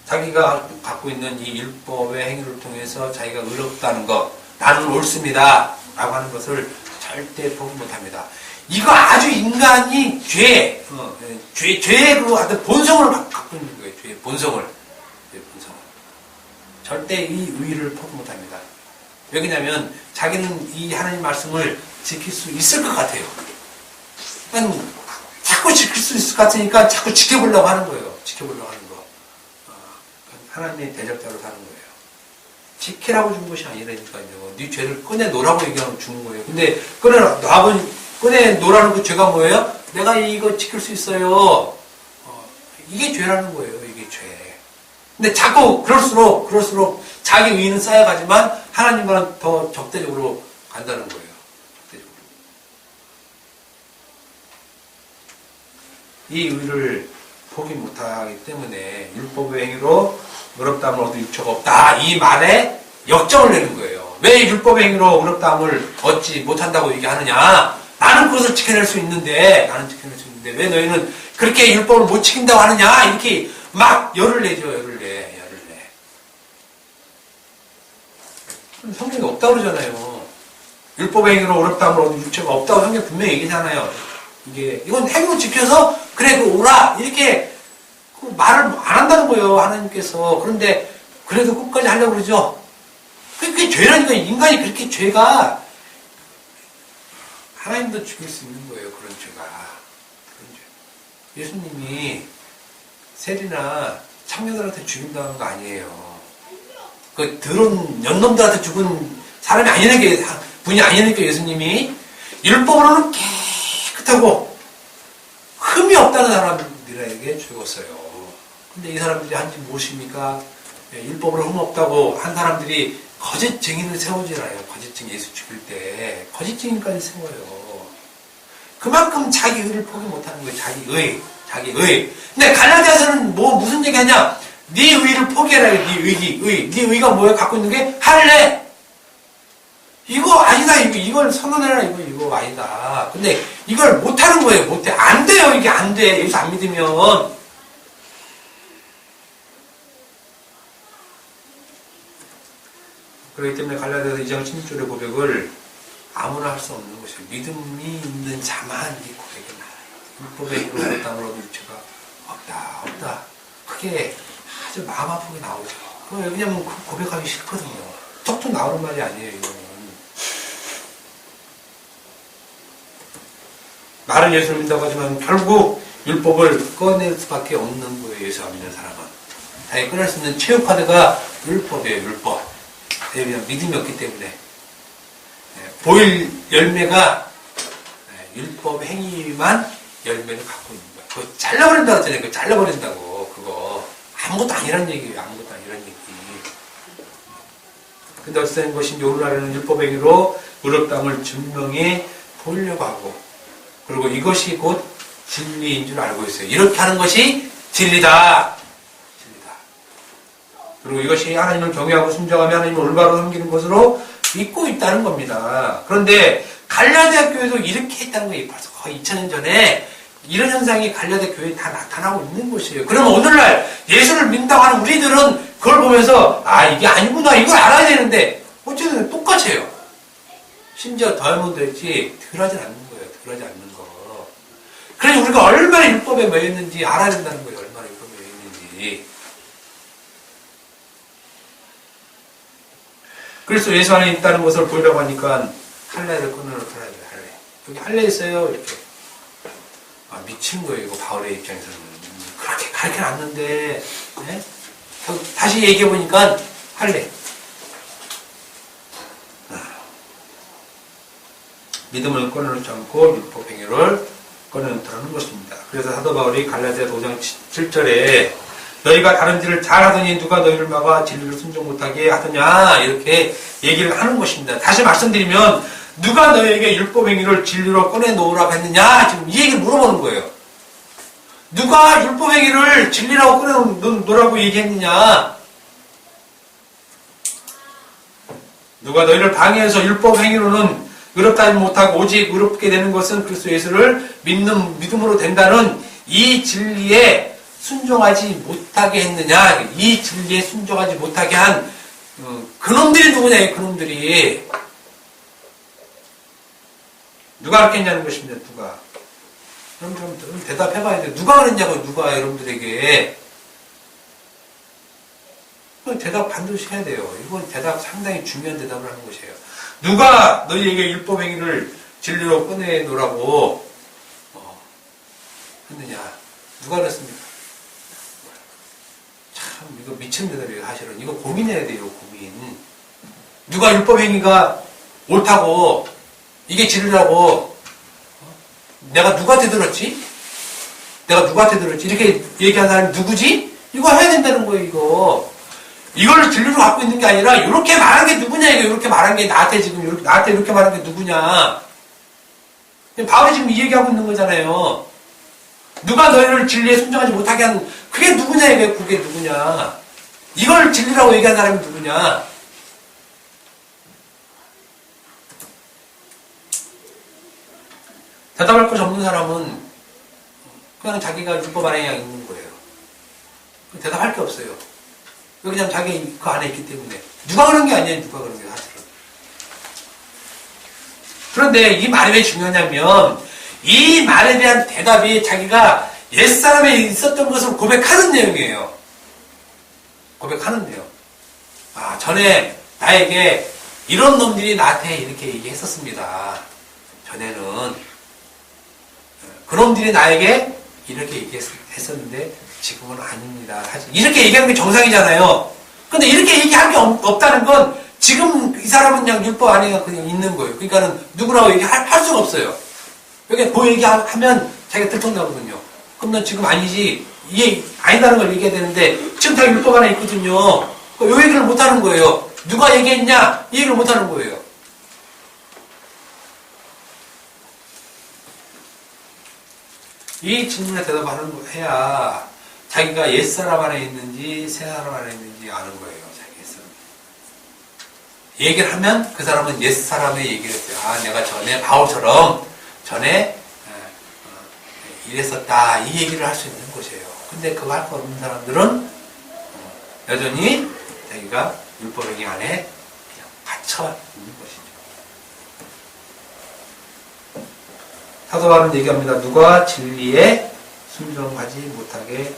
자기가 갖고 있는 이 율법의 행위를 통해서 자기가 의롭다는 것, 나는 옳습니다 라고 하는 것을 절대 포기 못합니다. 이거 아주 인간이 죄의 그 어떤 본성을 갖고 있는 거예요. 죄의 본성을. 절대 이 의의를 포기 못합니다. 왜 그러냐면 자기는 이 하나님 말씀을 지킬 수 있을 것 같아요. 그러니까 자꾸 지킬 수 있을 것 같으니까 자꾸 지켜보려고 하는 거예요. 지켜보려고 하는 거. 하나님의 대적자로 사는 거예요. 지키라고 준 것이 아니라니까요. 네 죄를 꺼내놓으라고 얘기하면 주는 거예요. 근데 꺼내놓으라는 그 죄가 뭐예요? 내가 이거 지킬 수 있어요. 이게 죄라는 거예요. 이게 죄. 근데 자꾸 그럴수록 자기 의의는 쌓여가지만 하나님과는 더 적대적으로 간다는 거예요. 적대적으로. 이 의를 포기 못하기 때문에 율법의 행위로 의롭다함을 얻을 유처가 없다. 이 말에 역정을 내는 거예요. 왜 율법의 행위로 의롭다함을 얻지 못한다고 얘기하느냐? 나는 그것을 지켜낼 수 있는데 왜 너희는 그렇게 율법을 못 지킨다고 하느냐? 이렇게 막 열을 내죠. 열을 내. 성경이 없다고 그러잖아요. 율법의 행위로 의롭다함을 얻을 유처가 없다고 성경이 분명히 얘기잖아요. 이건 행위로 지켜서 그래 그 오라 이렇게 말을 안 한다는 거예요. 하나님께서. 그런데 그래도 끝까지 하려고 그러죠. 그게 죄라니까. 인간이 그렇게 죄가 하나님도 죽일 수 있는 거예요. 그런 죄가. 그런 죄. 예수님이 세리나 창녀들한테 죽인다는 거 아니에요. 그 더러운 연놈들한테 죽은 사람이 아니니까, 분이 아니니까 예수님이 율법으로는 깨끗하고 흠이 없다는 사람들에게 죽었어요. 근데 이 사람들이 한 짓 무엇입니까? 율법으로 흠 없다고 한 사람들이 거짓 증인을 세우잖아요. 거짓 증인 예수 죽일 때 거짓 증인까지 세워요. 그만큼 자기 의를 포기 못하는 거예요. 자기 의. 근데 갈라디아서는 무슨 얘기하냐? 네 의를 포기해라. 네 의가 뭐야? 갖고 있는 게 할래. 이거 아니다. 이걸 선언해라. 이거 아니다. 근데 이걸 못하는 거예요. 못해. 안 돼요. 이게 안 돼. 예수 안 믿으면. 그렇기 때문에 갈라디아서 2장 16절의 고백을 아무나 할 수 없는 것이에요. 믿음이 있는 자만 이 고백이 나와요. 율법에 이르렀다 함으로도 유처가 없다. 그게 아주 마음 아프게 나오죠. 왜냐면 고백하기 싫거든요. 톡톡 나오는 말이 아니에요. 이거는. 말은 예수를 믿는다고 하지만 결국 율법을 꺼낼 수밖에 없는 거예요. 예수 안 믿는 사람은. 자기 꺼낼 수 있는 최후카드가 율법이에요. 율법. 그냥 믿음이 없기 때문에 보일 열매가 율법 행위만 열매를 갖고 있는 거예요. 그거 잘라버린다고 했잖아요. 그거 잘라버린다고. 그거 아무것도 아니란 얘기예요. 아무것도 아니란 얘기. 근데 어쨌든 것인지 오늘날에는 율법 행위로 의롭다함을 증명해 보이려고 하고, 그리고 이것이 곧 진리인 줄 알고 있어요. 이렇게 하는 것이 진리다. 그리고 이것이 하나님을 경외하고 순종하며 하나님을 올바로 섬기는 것으로 믿고 있다는 겁니다. 그런데 갈라디아 교회도 이렇게 했다는 거예요. 벌써 거의 2000년 전에 이런 현상이 갈라디아 교회에 다 나타나고 있는 것이에요. 그러면 오늘날 예수를 믿는다고 하는 우리들은 그걸 보면서 이게 아니구나 이걸 알아야 되는데 어쨌든 똑같이 해요. 심지어 더 하면 될지 덜하지 않는 거예요. 덜하지 않는 거. 그래서 우리가 얼마나 율법에 매였는지 알아야 된다는 거예요. 얼마나 율법에 매였는지. 그래서 예수 안에 있다는 것을 보이려고 하니까 할례를 끊어놓더라. 할례. 여기 할례 있어요. 이렇게. 미친 거예요. 이거 바울의 입장에서는. 그렇게 가르쳐놨는데 네? 다시 얘기해보니까 할례. 믿음을 꺼내놓지 않고 율법 행위를 꺼내놓더라는 것입니다. 그래서 사도 바울이 갈라디아 5장 7절에 너희가 다른 일을 잘하더니 누가 너희를 막아 진리를 순종 못하게 하더냐 이렇게 얘기를 하는 것입니다. 다시 말씀드리면 누가 너희에게 율법 행위를 진리로 꺼내놓으라고 했느냐 지금 이 얘기를 물어보는 거예요. 누가 율법 행위를 진리라고 꺼내놓으라고 얘기했느냐. 누가 너희를 방해해서 율법 행위로는 의롭다 하지 못하고 오직 의롭게 되는 것은 그리스도 예수를 믿음으로 된다는 이 진리에 순종하지 못하게 했느냐. 이 진리에 순종하지 못하게 한 그놈들이 누구냐. 그놈들이 누가 그렇게 했냐는 것입니다. 누가. 그럼 대답해봐야 돼. 누가 그랬냐고. 누가 여러분들에게. 대답 반드시 해야 돼요. 이건 대답 상당히 중요한 대답을 하는 것이에요. 누가 너희에게 율법 행위를 진리로 꺼내놓으라고 했느냐. 누가 그랬습니까? 참 이거 미친 대답이에요. 사실은 이거 고민해야 돼요. 고민. 누가 율법 행위가 옳다고, 이게 진리라고, 내가 누구한테 들었지? 이렇게 얘기한 사람이 누구지? 이거 해야 된다는 거예요, 이거. 이걸 진리로 갖고 있는 게 아니라, 이렇게 말한 게 누구냐, 이거. 이렇게 말한 게 나한테 이렇게 말한 게 누구냐. 바울이 지금 이 얘기하고 있는 거잖아요. 누가 너희를 진리에 순종하지 못하게 하는, 그게 누구냐, 이게. 그게 누구냐. 이걸 진리라고 얘기한 사람이 누구냐. 대답할 것이 없는 사람은 그냥 자기가 율법 안에 그냥 있는 거예요. 대답할 게 없어요. 그냥 자기 그 안에 있기 때문에. 누가 그런 게 아니에요. 누가 그런 게 사실은. 그런데 이 말이 왜 중요하냐면 이 말에 대한 대답이 자기가 옛사람에 있었던 것을 고백하는 내용이에요. 고백하는 내용. 아, 전에 나에게 이런 놈들이 나한테 이렇게 얘기했었습니다. 전에는 그놈들이 나에게 이렇게 얘기했었는데 지금은 아닙니다. 이렇게 얘기하는 게 정상이잖아요. 근데 이렇게 얘기할 게 없다는 건 지금 이 사람은 그냥 율법 안에 그냥 있는 거예요. 그러니까는 누구라고 얘기할 수가 없어요. 여기 그 얘기하면 자기가 들통나거든요. 그럼 넌 지금 아니지. 이게 아니다는 걸 얘기해야 되는데 지금 자기 율법 안에 있거든요. 요 얘기를 못 하는 거예요. 누가 얘기했냐? 이 얘기를 못 하는 거예요. 이 질문에 대답하는 거 해야 자기가 옛사람 안에 있는지 새사람 안에 있는지 아는 거예요. 자기 옛사람. 얘기를 하면 그 사람은 옛사람의 얘기를 했어요. 아, 내가 전에 바울처럼 전에 이랬었다. 이 얘기를 할 수 있는 것이에요. 근데 그거 할 거 없는 사람들은 여전히 자기가 율법행위 안에 그냥 갇혀 있는 것이죠. 사도 바울은 얘기합니다. 누가 진리에 순종하지 못하게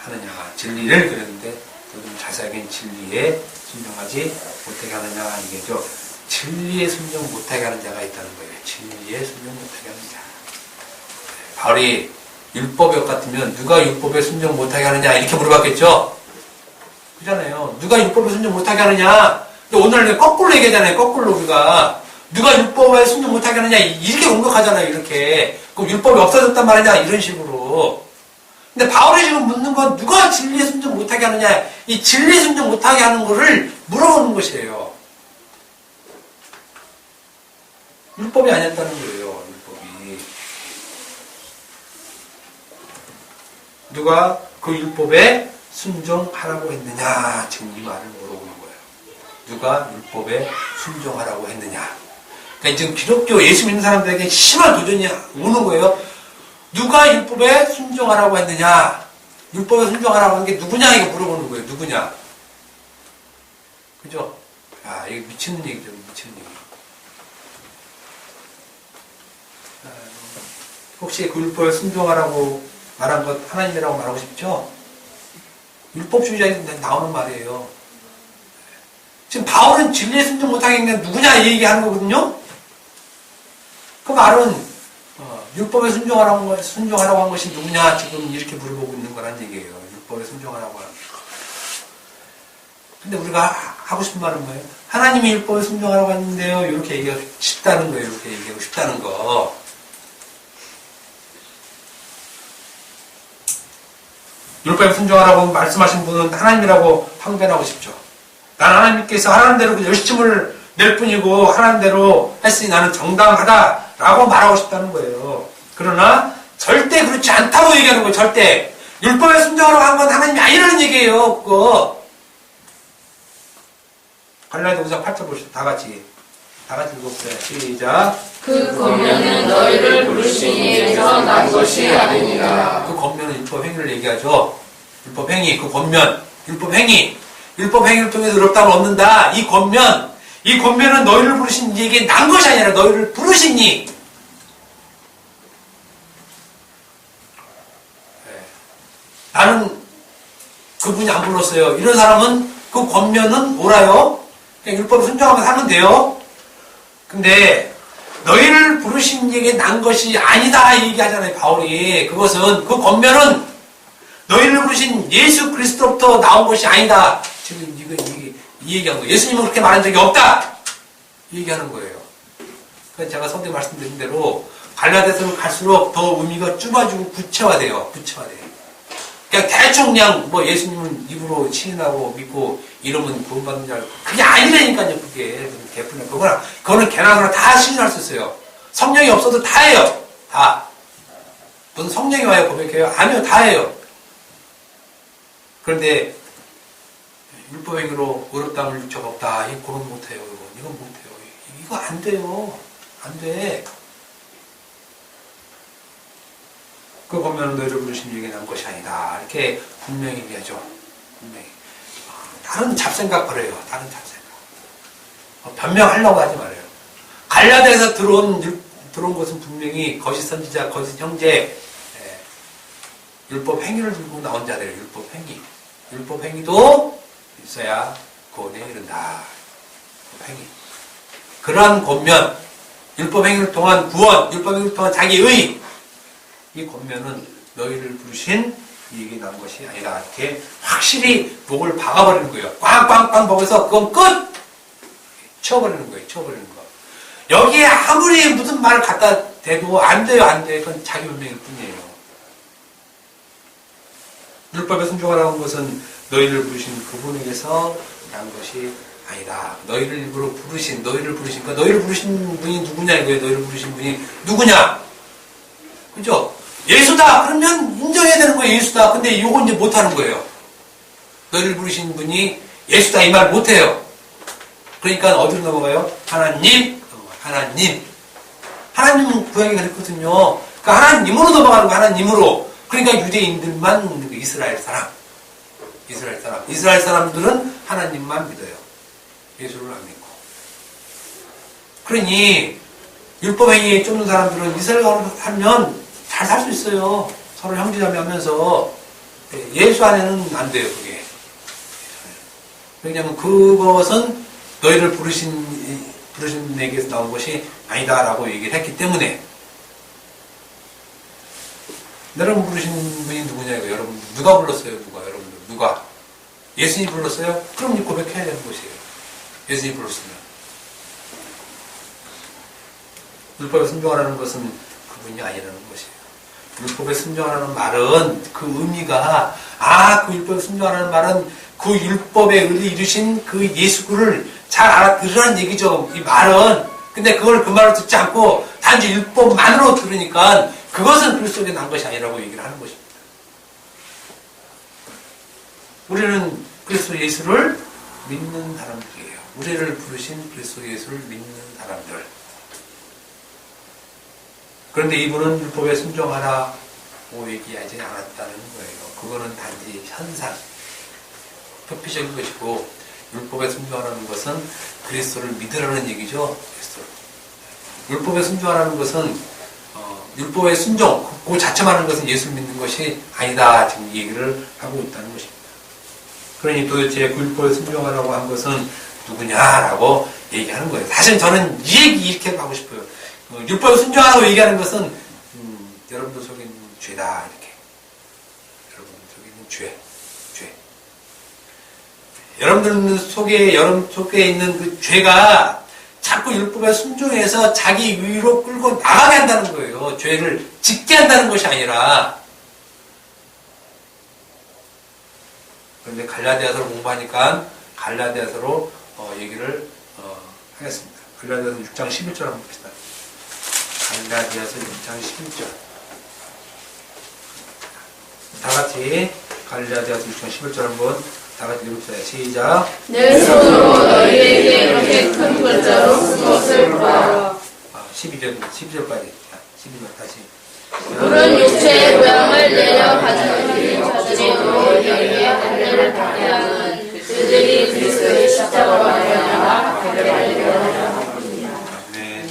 하느냐. 진리를 그랬는데 좀 자세하게 진리에 순종하지 못하게 하느냐 이게죠. 진리에 순종 못하게 하는 자가 있다는 거예요. 진리에 순종 못하게 하는 자. 바울이 율법역 같으면 누가 율법에 순종 못하게 하느냐 이렇게 물어봤겠죠. 그잖아요. 누가 율법에 순종 못하게 하느냐. 근데 오늘 거꾸로 얘기하잖아요. 거꾸로 우리가. 누가 율법에 순종 못하게 하느냐 이렇게 공격하잖아요. 이렇게. 그럼 율법이 없어졌단 말이냐 이런 식으로. 근데 바울이 지금 묻는 건 누가 진리에 순종 못하게 하느냐. 이 진리에 순종 못하게 하는 거를 물어보는 것이에요. 율법이 아니었다는 거예요. 율법이. 누가 그 율법에 순종하라고 했느냐. 지금 이 말을 물어보는 거예요. 누가 율법에 순종하라고 했느냐. 그러니까 지금 기독교 예수 믿는 사람들에게 심한 도전이 오는 거예요. 누가 율법에 순종하라고 했느냐? 율법에 순종하라고 하는 게 누구냐? 이거 물어보는 거예요. 누구냐? 그죠? 아, 이거 미치는 얘기죠. 미치는 얘기. 혹시 그 율법에 순종하라고 말한 것 하나님이라고 말하고 싶죠? 율법주의자한테 나오는 말이에요. 지금 바울은 진리에 순종 못하게 한 게 누구냐? 이 얘기하는 거거든요? 그 말은 율법에 순종하라고 한 것이 누구냐 지금 이렇게 물어보고 있는 거란 얘기예요. 율법에 순종하라고 하는. 근데 우리가 하고 싶은 말은 뭐예요? 하나님이 율법에 순종하라고 했는데요. 이렇게 얘기하고 싶다는 거예요. 이렇게 얘기하고 싶다는 거. 율법에 순종하라고 말씀하신 분은 하나님이라고 항변하고 싶죠. 난 하나님께서 하라는 대로 열심을 낼 뿐이고 하라는 대로 했으니 나는 정당하다라고 말하고 싶다는 거예요. 그러나 절대 그렇지 않다고 얘기하는 거예요. 절대. 율법에 순종하라고 한 건 하나님이 아니라는 얘기예요. 그거. 갈라디아서 8절 보시죠. 다 같이 읽어보세요. 시작. 그 권면은 너희를 부르신 이에서 난 것이 아니니라. 그 권면은 율법 행위를 얘기하죠. 율법 행위, 그 권면, 율법 행위. 율법 행위를 통해서 의롭다함을 얻는다. 이 권면은 너희를 부르신 이에게 난 것이 아니라 너희를 부르시니. 나는 그분이 안 불렀어요. 이런 사람은 그 권면은 뭐라요? 그냥 율법을 순종하면 하면 돼요. 근데 너희를 부르신 이에게 난 것이 아니다 이 얘기하잖아요. 바울이. 그것은 그 권면은 너희를 부르신 예수 그리스도로부터 나온 것이 아니다. 지금 이 얘기하는 거예요. 예수님은 그렇게 말한 적이 없다! 이 얘기하는 거예요. 그러니까 제가 선대 말씀드린 대로 갈라디아서는 갈수록 더 의미가 좁아지고 구체화돼요. 구체화돼요. 그냥 대충 그냥 뭐 예수님은 입으로 시인하고 믿고 이러면 구원받는 줄 알고 그게 아니라니까요. 그게 개뿔나 그거는 개나소나 다 시인할 수 있어요. 성령이 없어도 다 해요. 다. 무슨 성령이 와요 고백해요? 아니요. 다 해요. 그런데 율법행위로 어렵다물 적 없다. 이거 고백 못해요. 이건 못해요. 이거 안 돼요. 안 돼. 그거 보면 너희를 부르신 얘기 난 것이 아니다. 이렇게 분명히 얘기하죠. 분명히. 다른 잡생각 버려요. 다른 잡생각. 변명하려고 하지 말아요. 갈라디아에서 들어온 것은 분명히 거짓 선지자, 거짓 형제, 율법 행위를 들고 나온 자들이에요. 율법 행위. 율법 행위도 있어야 구원에 이른다. 율법 행위. 그러한 권면, 율법 행위를 통한 구원, 율법 행위를 통한 자기의 이 권면은 너희를 부르신 이에게 난 것이 아니라 이렇게 확실히 목을 박아버리는 거예요. 꽝꽝꽝 먹어서 그건 끝! 치워버리는 거예요. 치워버리는 거. 여기에 아무리 무슨 말을 갖다 대도 안 돼요. 안 돼. 그건 자기 변명일 뿐이에요. 율법에 순종하라는 것은 너희를 부르신 그분에게서 난 것이 아니다. 너희를 일부러 부르신, 너희를 부르신 분이 누구냐 이거예요. 너희를 부르신 분이 누구냐? 그죠? 예수다! 그러면 인정해야 되는 거예요. 예수다. 근데 이건 이제 못하는 거예요. 너희를 부르신 분이 예수다 이 말 못해요. 그러니까 어디로 넘어가요? 하나님! 하나님! 하나님은 구약에 그랬거든요. 그러니까 하나님으로 넘어가는 거예요. 하나님으로. 그러니까 유대인들만 이스라엘 사람들은 하나님만 믿어요. 예수를 안 믿고. 그러니 율법행위에 쫓는 사람들은 이스라엘을 하면 잘 살 수 있어요. 서로 형제자매 하면서. 예수 안에는 안 돼요, 그게. 왜냐하면 그것은 너희를 부르신 내게서 나온 것이 아니다라고 얘기를 했기 때문에. 여러분 부르신 분이 누구냐, 이거. 여러분, 누가 불렀어요, 여러분들? 누가? 예수님이 불렀어요? 그럼 이제 고백해야 되는 것이에요. 예수님이 불렀으면. 율법에 순종하라는 것은 그분이 아니라는 것이에요. 율법에 순종하라는 말은 그 의미가 그 율법에 순종하라는 말은 그 율법에 이루신 그 예수를 잘 알아들으라는 얘기죠. 이 말은. 근데 그걸 그 말을 듣지 않고 단지 율법만으로 들으니까 그것은 그리스도에게 난 것이 아니라고 얘기를 하는 것입니다. 우리는 그리스도 예수를 믿는 사람들이에요. 우리를 부르신 그리스도 예수를 믿는 사람들. 그런데 이분은 율법에 순종하라고 얘기하지 않았다는 거예요. 그거는 단지 현상, 표피적인 것이고 율법에 순종하라는 것은 그리스도를 믿으라는 얘기죠. 그리스도를. 율법에 순종하라는 것은 율법의 순종, 그 자체만 하는 것은 예수를 믿는 것이 아니다. 지금 이 얘기를 하고 있다는 것입니다. 그러니 도대체 그 율법에 순종하라고 한 것은 누구냐라고 얘기하는 거예요. 사실 저는 이 얘기 이렇게 하고 싶어요. 율법에 순종하라고 얘기하는 것은 여러분들 속에 있는 죄다. 이렇게. 여러분들 속에 있는 죄. 여러분들 속에 있는 그 죄가 자꾸 율법에 순종해서 자기 위로 끌고 나가게 한다는 거예요. 죄를 짓게 한다는 것이 아니라. 그런데 갈라디아서를 공부하니까 갈라디아서로 얘기를 하겠습니다. 갈라디아서 6장 11절 한번 봅시다. 갈라디아서 6장 11절. 다 같이 갈라디아서 6장 11절 한번 다 같이 읽읍시다. 시작. 내 손으로 너희에게 이렇게 큰 글자로 쓴 것을 보라. 12절까지. 12절 다시. 그런 육체의 모양을 내려 가진 자들이 너희에게 할례를 받게 하는 그들이 그리스도의 십자가로 말미암아 할례를 받게 하라. 네,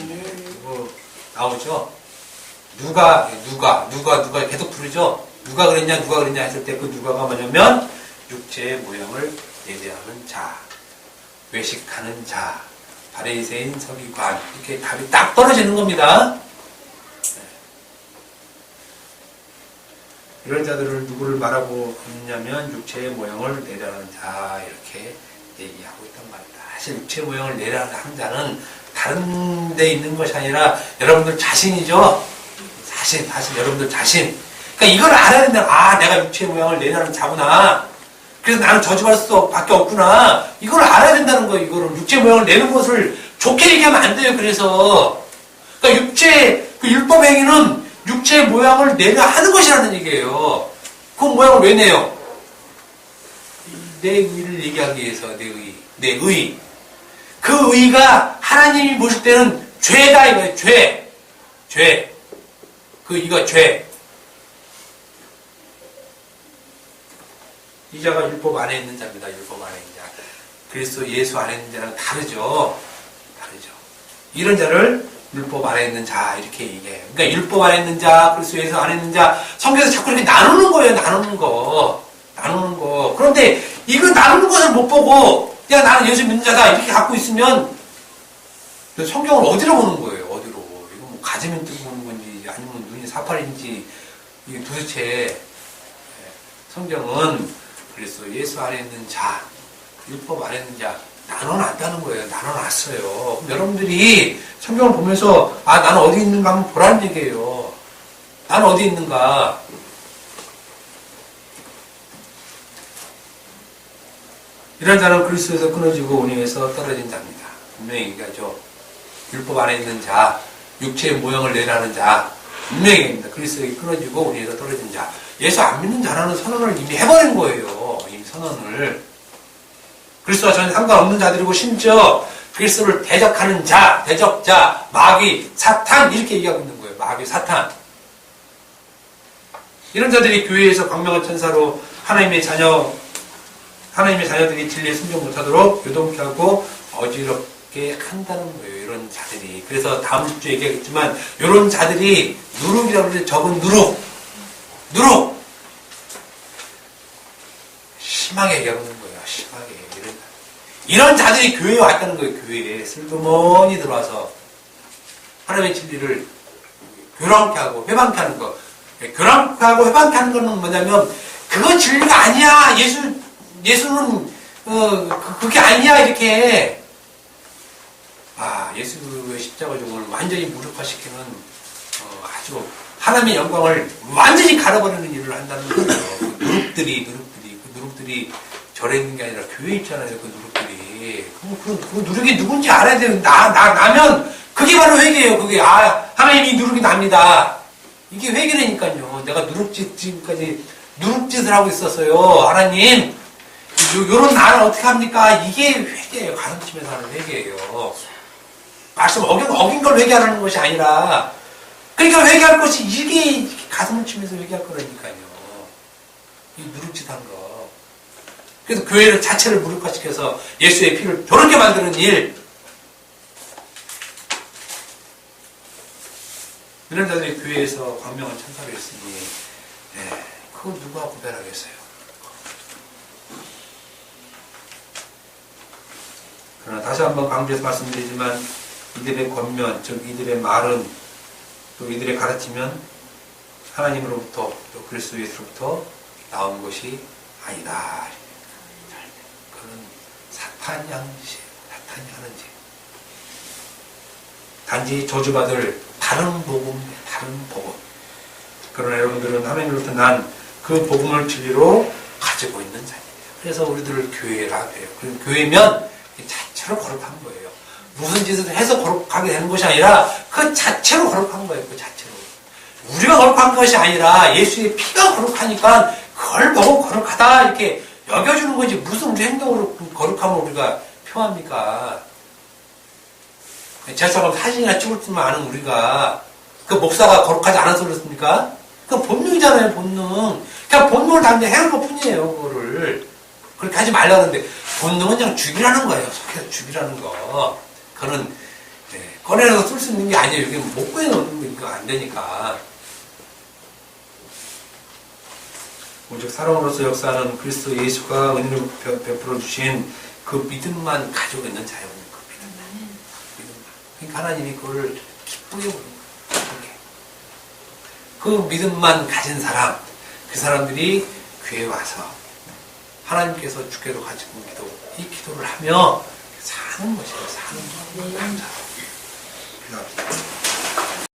그거 나오죠. 누가 계속 부르죠. 누가 그랬냐 했을 때 그 누가가 뭐냐면 육체의 모양을 예대하는 자, 외식하는 자, 바리새인 서기관 이렇게 답이 딱 떨어지는 겁니다. 이런 자들을 누구를 말하고 있냐면 육체의 모양을 내려하는 자 이렇게 얘기하고 있단 말이다. 사실 육체 모형을 내라 하는 자는 다른 데 있는 것이 아니라 여러분들 자신이죠. 사실 여러분들 자신. 그러니까 이걸 알아야 된다. 아, 내가 육체 모양을 내라는 자구나. 그래서 나는 저주할 수밖에 없구나. 이걸 알아야 된다는 거예요. 이거를 육체 모양을 내는 것을 좋게 얘기하면 안 돼요. 그래서 그러니까 그 율법 행위는 육체 모양을 내려 하는 것이라는 얘기예요. 그 모양을 왜 내요? 내 의를 얘기하기 위해서 내 의. 그 의가 하나님이 보실 때는 죄다 이거예요. 죄. 이거 죄. 이 자가 율법 안에 있는 자입니다. 율법 안에 있는 자. 그리스도 예수 안에 있는 자랑 다르죠. 이런 자를 율법 안에 있는 자 이렇게 얘기해요. 그러니까 율법 안에 있는 자, 그리스도 예수 안에 있는 자, 성경에서 자꾸 이렇게 나누는 거예요. 나누는 거. 그런데 이거 나누는 것을 못 보고 야 나는 예수 믿는 자다 이렇게 갖고 있으면 성경을 어디로 보는 거예요? 어디로? 이거 뭐 가지면 뜨고 보는 건지 아니면 눈이 사팔인지 이게 도대체 성경은 그리스도 예수 안에 있는 자, 율법 안에 있는 자 나눠놨다는 거예요. 나눠놨어요. 그럼 여러분들이 성경을 보면서 아 나는 어디 있는가 한번 보라는 얘기예요. 나는 어디 있는가. 이런 자는 그리스도에서 끊어지고 운행에서 떨어진 자입니다. 분명히 얘기하죠. 율법 안에 있는 자, 육체의 모형을 내라는 자, 분명히 얘기합니다. 그리스도에게 끊어지고 운행에서 떨어진 자. 예수 안 믿는 자라는 선언을 이미 해버린 거예요. 이미 선언을. 그리스도와 전혀 상관없는 자들이고 심지어 그리스도를 대적하는 자, 대적자, 마귀, 사탄 이렇게 얘기하고 있는 거예요. 마귀, 사탄. 이런 자들이 교회에서 광명한 천사로 하나님의 자녀들이 진리에 순종 못하도록 요동케 하고 어지럽게 한다는 거예요. 이런 자들이. 그래서 다음 주에 얘기하겠지만 이런 자들이 누룩이라고 그러죠. 적은 누룩. 심하게 얘기하는 거예요. 심하게. 이런 자들이 교회에 왔다는 거예요. 교회에 슬그머니 들어와서 하나님의 진리를 교란케 하고 회방케 하는 거. 교란케 하고 회방케 하는 거는 뭐냐면 그건 진리가 아니야. 예수는 그게 아니야. 이렇게 예수의 십자가 종을 완전히 무력화시키는 아주 하나님의 영광을 완전히 갈아버리는 일을 한다는 거예요. 그 누룩들이 절에 있는 게 아니라 교회에 있잖아요. 그 누룩들이. 그 누룩이 누군지 알아야 돼요. 나면 그게 바로 회개예요. 그게 하나님이 누룩이 납니다. 이게 회개라니까요. 내가 지금까지 누룩짓을 하고 있었어요. 하나님 요런 나를 어떻게 합니까? 이게 회개예요. 가슴치면서 하는 회개예요. 말씀 어긴 걸 회개하는 것이 아니라 그러니까 회개할 것이 이게 가슴을 치면서 회개할 거라니까요. 이 누룩짓한 거. 그래서 교회를 자체를 무력화시켜서 예수의 피를 더럽게 만드는 일. 이런 자들이 교회에서 광명한 천사가 있으니 그거 누가 구별하겠어요? 그러나 다시 한번 강조해서 말씀드리지만 이들의 권면, 즉 이들의 말은 또 이들의 가르치면 하나님으로부터 또 그리스도 예수로부터 나온 것이 아니다. 그건 사탄이 하는 짓이에요. 사탄이 하는 짓. 단지 저주받을 다른 복음. 그러나 여러분들은 하나님으로부터 난 그 복음을 진리로 가지고 있는 자입니다. 그래서 우리들을 교회라 해요. 교회면 자체로 거룩한 거예요. 무슨 짓을 해서 거룩하게 되는 것이 아니라 그 자체로 거룩한 거예요. 그 자체로. 우리가 거룩한 것이 아니라 예수의 피가 거룩하니까 그걸 보고 거룩하다 이렇게 여겨주는 거지. 무슨 우리 행동으로 거룩함을 우리가 표합니까? 제사장 사진이나 찍을 줄만 아는 우리가 그 목사가 거룩하지 않아서 그렇습니까? 그건 본능이잖아요. 본능. 그냥 본능을 담대 해온 것 뿐이에요. 그거를 그렇게 하지 말라는데 본능은 그냥 죽이라는 거예요. 속에서 죽이라는 거. 그거는 꺼내서 쓸 수 있는 게 아니에요. 이게 못 꺼내놓는 거 안 되니까. 오직 사랑으로서 역사하는 그리스도 예수가 은혜로 베풀어 주신 그 믿음만 가지고 있는 자예요. 그 믿음만. 그러니까 하나님이 그걸 기쁘게 보는 거예요. 그 믿음만 가진 사람, 그 사람들이 교회에 와서 하나님께서 주께로 가지고 기도, 이 기도를 하며 사는 것이에요. 사는 것. 감사합니다. 기도합시다.